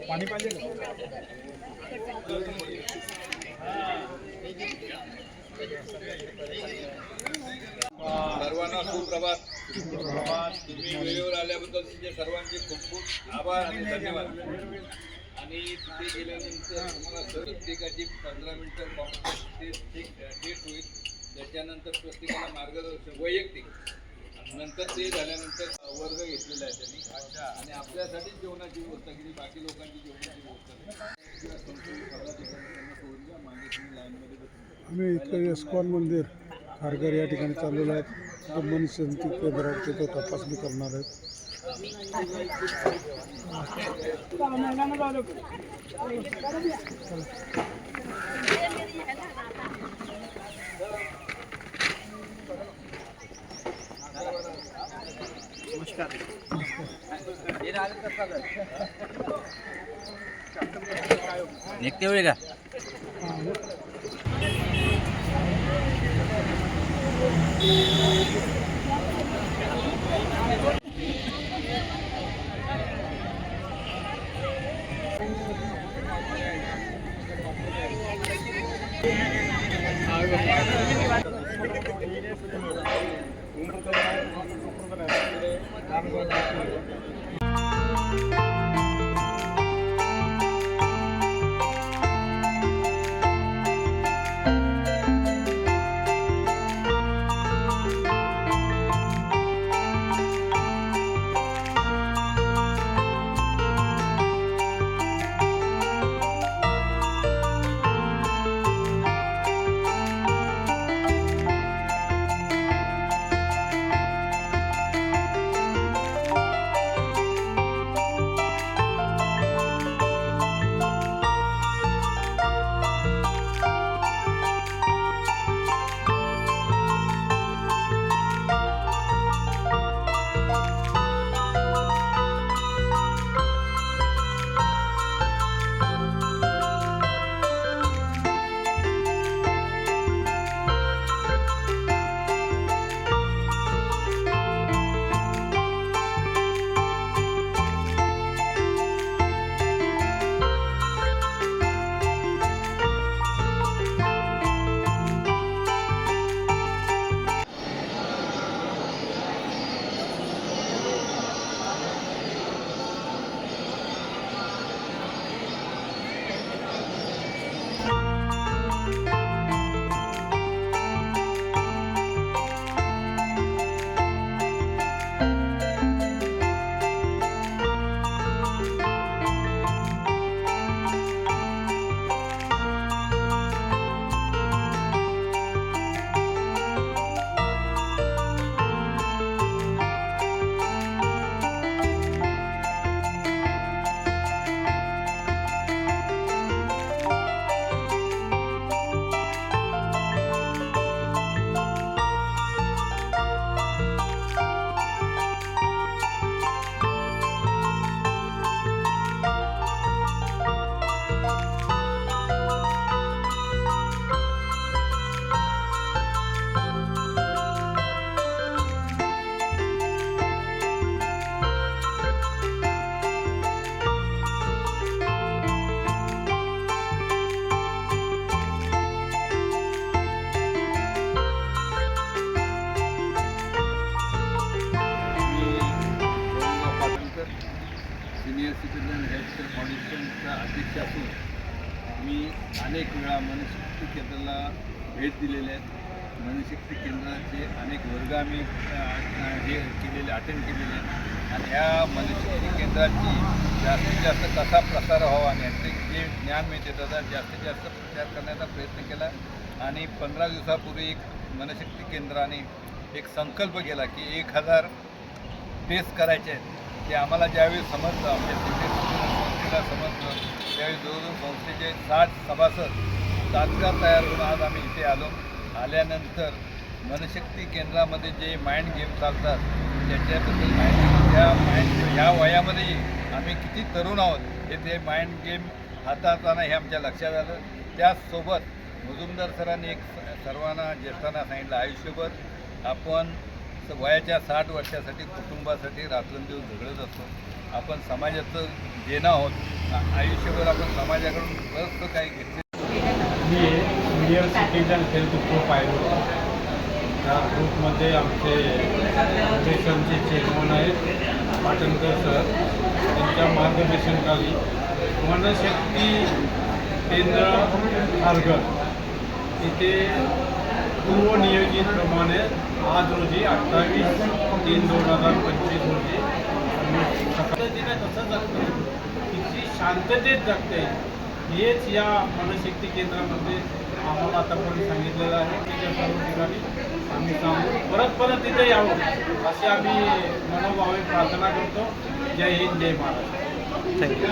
पाणी पाहिजे सर्वांना सुप्रभात. तुम्ही वेळेवर आल्याबद्दल तुमचे सर्वांचे खूप खूप आभार आणि धन्यवाद. आणि तिथे गेल्यानंतर तुम्हाला प्रत्येकाची 15 मिनिटं कॉम्पिटिशन डेट होईल. त्याच्यानंतर प्रत्येकाला मार्गदर्शन वैयक्तिक, नंतर ते झाल्यानंतर वर्ग घेतलेला आहे त्यांनी. आणि आपल्यासाठी जेवणाची व्यवस्था केली, बाकी लोकांची जेवणाची व्यवस्था मागे तुम्ही लाईनमध्ये बसून. आम्ही इथं इस्कॉन मंदिर खारघर या ठिकाणी चाललेलो आहेत. मनशांती केंद्रावर तिथं तपासणी करणार आहेत. निघते होईल का? सिनियर सिटीजन हेल्थकेअर फाउंडेशनचा अध्यक्ष असून मी अनेक वेळा मनशक्ती केंद्राला भेट दिलेले आहेत. मनशक्ती केंद्राचे अनेक वर्ग आम्ही हे केलेले अटेंड केलेले आहेत. आणि ह्या मनशक्ती केंद्राची जास्तीत जास्त कसा प्रसार व्हावा आणि याचे जे ज्ञान मिळते त्याचा जास्तीत जास्त प्रचार करण्याचा प्रयत्न केला. आणि 15 दिवसापूर्वी एक मनशक्ती केंद्राने एक संकल्प केला की 1000 टेस्ट करायचे आहेत. ते आम्हाला ज्यावेळी समजलं, आमच्या संस्थेला समजलं, त्यावेळी जवळजवळ संस्थेचे 60 सभासद तात्काळ तयार होऊन आज आम्ही इथे आलो. आल्यानंतर मनशक्ती केंद्रामध्ये जे माइंड गेम चालतात त्याच्याबद्दल माहिती, ह्या वयामध्ये आम्ही किती तरुण आहोत हे ते माइंड गेम हाताळताना हे आमच्या लक्षात आलं. त्याचसोबत मुजुमदार सरांनी एक सर्वांना ज्येष्ठांना सांगितलं, आयुष्यभर आपण वयाच्या 60 वर्षासाठी कुटुंबासाठी रात्रंदिवस झगडत असतो. आपण समाजाचं देणं आहोत. आयुष्यभर आपण समाजाकडून बरंचसं काही घेतलं. मी सिनियर सिटीजन हेल्थ ग्रुप आहे. त्या ग्रुपमध्ये आमचे फाउंडेशनचे चेअरमन आहेत पाटणकर सर. त्यांच्या मार्गदर्शनाखाली मनशक्ती केंद्र खारघर इथे पूर्वनियोजितप्रमाणे आज रोजी 28/3/2025 रोजी पद्धतीने कसं जगतं, किती शांततेत जगते, हेच या मनशक्ती केंद्रामध्ये आम्हाला आतापर्यंत सांगितलेलं आहे. त्याच्या सर्व ठिकाणी आम्ही सांगू परत इथे यावं अशी आम्ही मनोभावे प्रार्थना करतो. जय हिंद, जय महाराष्ट्र. थँक्यू.